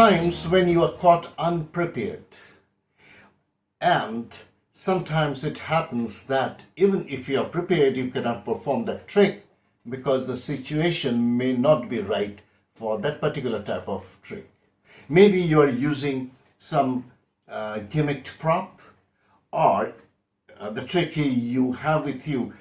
times when you are caught unprepared, and sometimes it happens that even if you are prepared, you cannot perform that trick because the situation may not be right for that particular type of trick. Maybe you are using some gimmicked prop, or the trick you have with you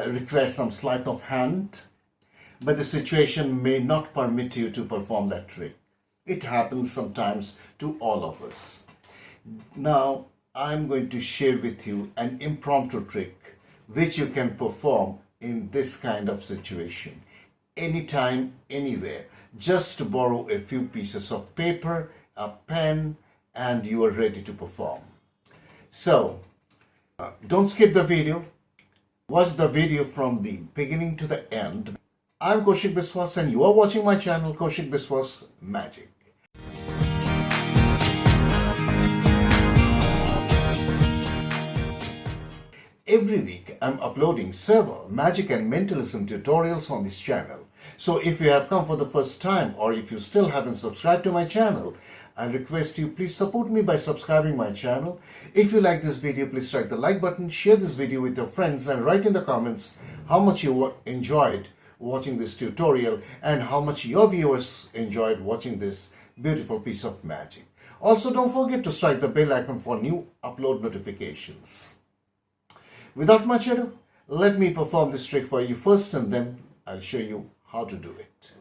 requires some sleight of hand, but the situation may not permit you to perform that trick. It happens sometimes to all of us. Now, I'm going to share with you an impromptu trick which you can perform in this kind of situation. Anytime, anywhere. Just borrow a few pieces of paper, a pen, and you are ready to perform. So, don't skip the video. Watch the video from the beginning to the end. I'm Kaushik Biswas and you are watching my channel, Kaushik Biswas Magic. Every week, I'm uploading several magic and mentalism tutorials on this channel. So if you have come for the first time, or if you still haven't subscribed to my channel, I request you please support me by subscribing my channel. If you like this video, please strike the like button, share this video with your friends, and write in the comments how much you enjoyed watching this tutorial and how much your viewers enjoyed watching this beautiful piece of magic. Also, don't forget to strike the bell icon for new upload notifications. Without much ado, let me perform this trick for you first, and then I'll show you how to do it.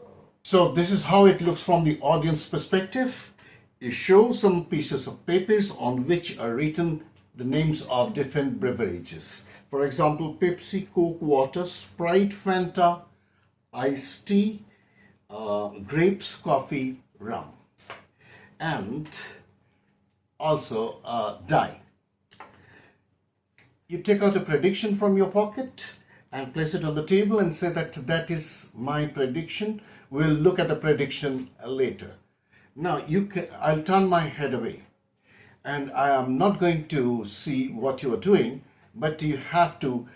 So this is how it looks from the audience perspective. You show some pieces of papers on which are written the names of different beverages. For example, Pepsi, Coke, water, Sprite, Fanta, iced tea, grapes, coffee, rum, and also die. You take out a prediction from your pocket and place it on the table and say that that is my prediction. We'll look at the prediction later. Now I'll turn my head away and I am not going to see what you are doing, but you have to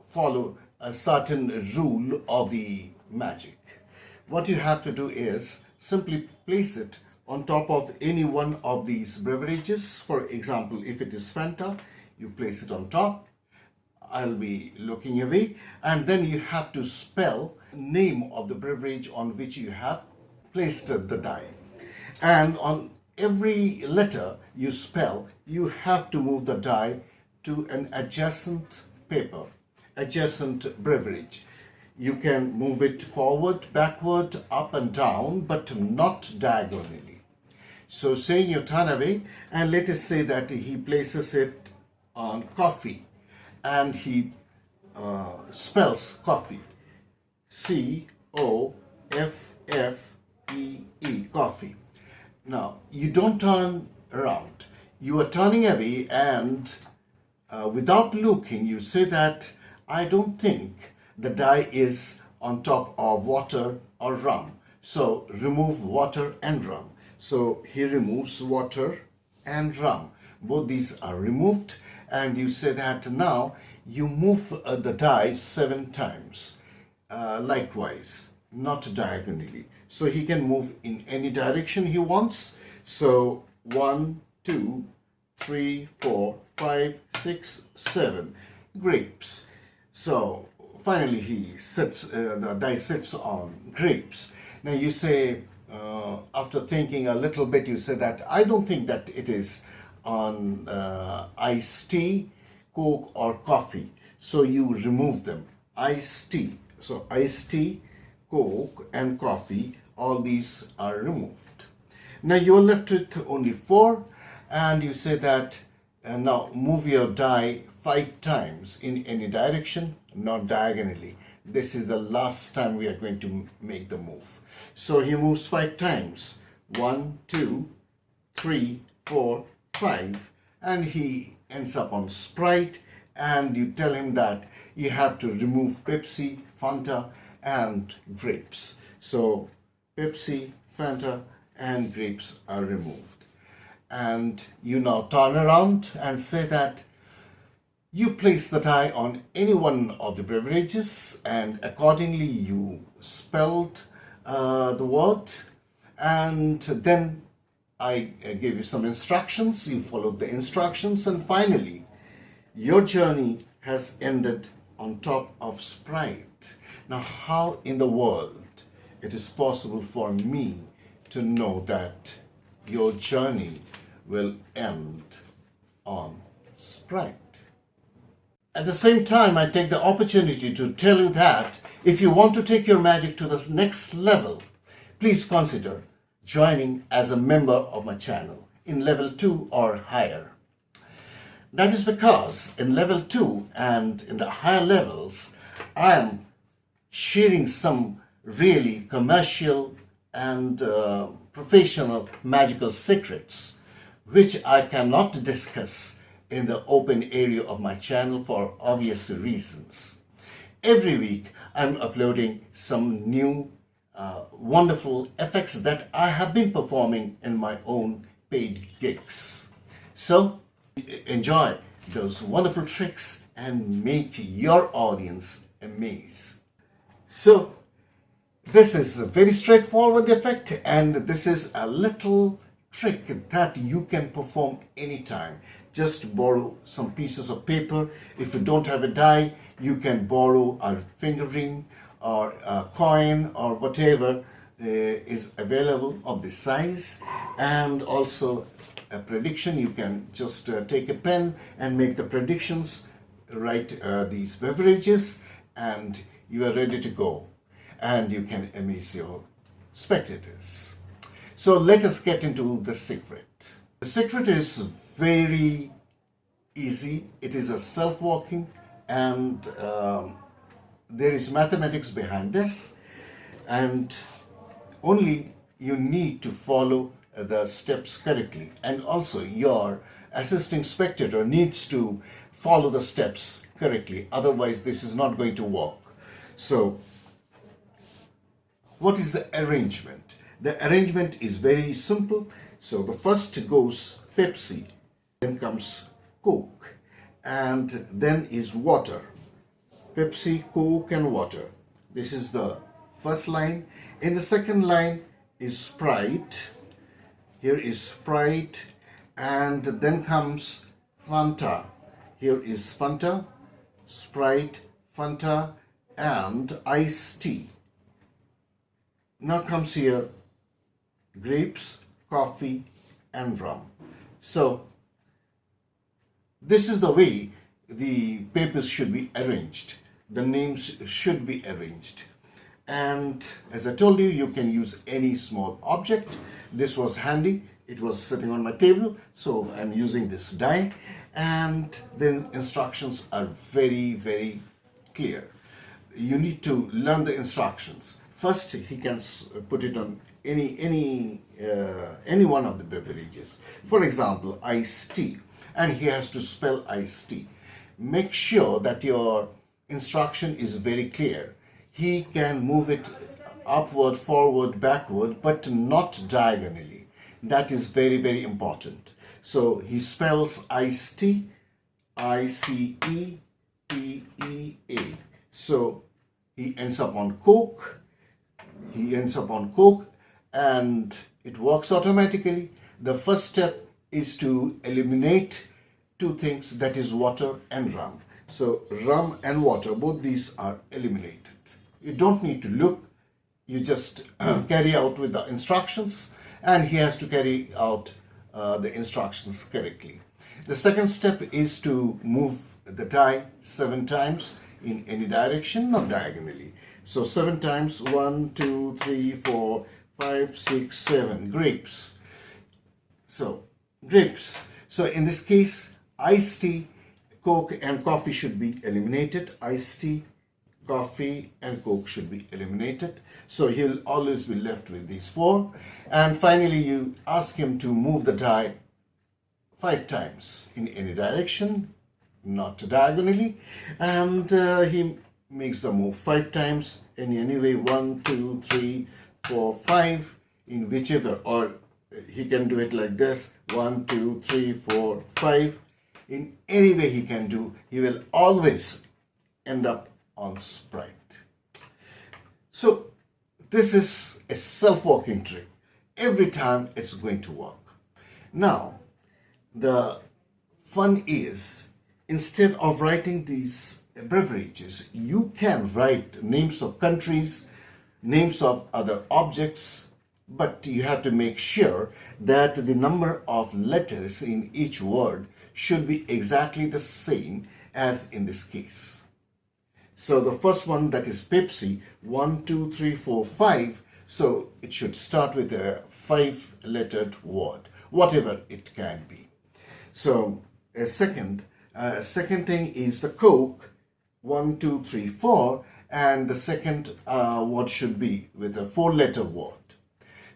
follow a certain rule of the magic. What you have to do is simply place it on top of any one of these beverages. For example, if it is Fanta, you place it on top. I'll be looking away, and then you have to spell the name of the beverage on which you have placed the die. And on every letter you spell, you have to move the die to an adjacent paper, adjacent beverage. You can move it forward, backward, up and down, but not diagonally. So say you turn away, and let us say that he places it on coffee, and he spells coffee, C-O-F-F-E-E, coffee. Now, you don't turn around. You are turning away, and without looking, you say that I don't think the die is on top of water or rum. So, remove water and rum. So, he removes water and rum. Both these are removed. And you say that now you move the die 7 times, likewise, not diagonally. So he can move in any direction he wants. So 1, 2, 3, 4, 5, 6, 7 grapes. So finally he sits, the die sits on grapes. Now you say, after thinking a little bit, you say that I don't think that it is on iced tea, Coke or coffee. So you remove them. Iced tea. So iced tea, Coke and coffee, all these are removed. Now you are left with only 4, and you say that now move your die 5 times in any direction, not diagonally. This is the last time we are going to make the move. So he moves 5 times. 1, 2, 3, 4, 5, and he ends up on Sprite, and you tell him that you have to remove Pepsi, Fanta and grapes. So Pepsi, Fanta and grapes are removed. And you now turn around and say that you place the die on any one of the beverages, and accordingly you spelled the word, and then I gave you some instructions, you followed the instructions, and finally your journey has ended on top of Sprite. Now, how in the world it is possible for me to know that your journey will end on Sprite? At the same time, I take the opportunity to tell you that if you want to take your magic to the next level, please consider joining as a member of my channel in level 2 or higher. That is because in level 2 and in the higher levels, I am sharing some really commercial and professional magical secrets which I cannot discuss in the open area of my channel for obvious reasons. Every week I'm uploading some new wonderful effects that I have been performing in my own paid gigs. So enjoy those wonderful tricks and make your audience amazed. So this is a very straightforward effect, and this is a little trick that you can perform anytime. Just borrow some pieces of paper. If you don't have a die, you can borrow a finger ring or a coin or whatever is available of this size, and also a prediction. You can just take a pen and make the predictions, write these beverages, and you are ready to go, and you can amaze your spectators. So let us get into the secret. The secret is very easy. It is a self-walking, and there is mathematics behind this, and only you need to follow the steps correctly, and also your assisting spectator needs to follow the steps correctly, otherwise this is not going to work. So what is the arrangement? The arrangement is very simple. So the first goes Pepsi, then comes Coke, and then is water. Pepsi, Coke and water. This is the first line. In the second line is Sprite. Here is Sprite, and then comes Fanta. Here is Fanta, Sprite, Fanta, and iced tea. Now comes here grapes, coffee, and rum. So this is the way the papers should be arranged. The names should be arranged. And as I told you, you can use any small object. This was handy. It was sitting on my table, so I'm using this die. And the instructions are very, very clear. You need to learn the instructions. First, he can put it on any one of the beverages. For example, iced tea, and he has to spell iced tea. Make sure that your instruction is very clear. He can move it upward, forward, backward, but not diagonally. That is very, very important. So he spells iced tea, I-C-E-T-E-A. So he ends up on Coke. He ends up on Coke, and it works automatically. The first step is to eliminate two things, that is water and rum. So rum and water, both these are eliminated. You don't need to look. You just carry out with the instructions, and he has to carry out the instructions correctly. The second step is to move the die 7 times in any direction, not diagonally. So 7 times, 1, 2, 3, 4, 5, 6, 7, grapes. So grapes. So in this case, iced tea, Coke and coffee should be eliminated. Iced tea, coffee and Coke should be eliminated. So he'll always be left with these 4. And finally, you ask him to move the die 5 times in any direction, not diagonally. And he makes the move 5 times in any way, 1, 2, 3, 4, 5, in whichever, or he can do it like this, 1, 2, 3, 4, 5. In any way he can do, he will always end up on Sprite. So this is a self-walking trick. every time it's going to work. Now, the fun is, instead of writing these abbreviations, you can write names of countries, names of other objects, but you have to make sure that the number of letters in each word should be exactly the same as in this case. So the first one, that is Pepsi, 1, 2, 3, 4, 5. So it should start with a 5-lettered word, whatever it can be. So a second thing is the Coke, 1, 2, 3, 4, and the second word should be with a 4-letter word.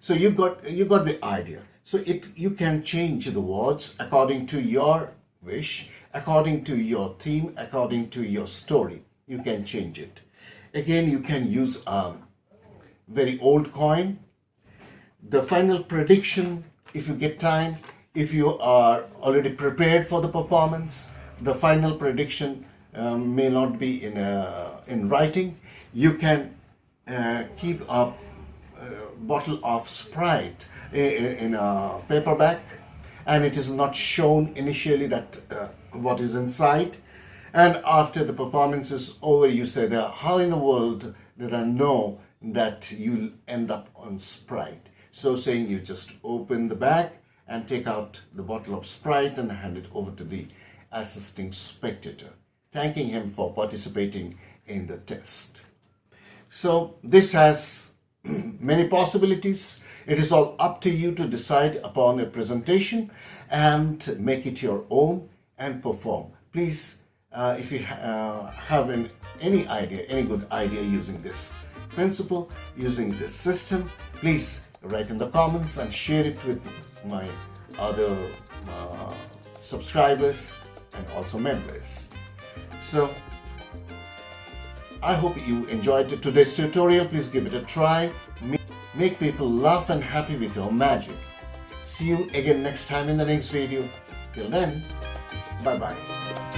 So you got the idea. So you can change the words according to your wish, according to your theme, according to your story. You can change it. Again, you can use a very old coin. The final prediction, if you get time, if you are already prepared for the performance, the final prediction may not be in writing. You can keep a bottle of Sprite in a paperback, and it is not shown initially that what is inside. And after the performance is over, you say, how in the world did I know that you'll end up on Sprite? So saying, you just open the bag and take out the bottle of Sprite and hand it over to the assisting spectator, thanking him for participating in the test. So this has many possibilities. It is all up to you to decide upon a presentation and make it your own and perform. Please, if you have any idea, any good idea using this principle, using this system, please write in the comments and share it with my other subscribers and also members. So I hope you enjoyed today's tutorial. Please give it a try. Make people laugh and happy with your magic. See you again next time in the next video. Till then, bye-bye.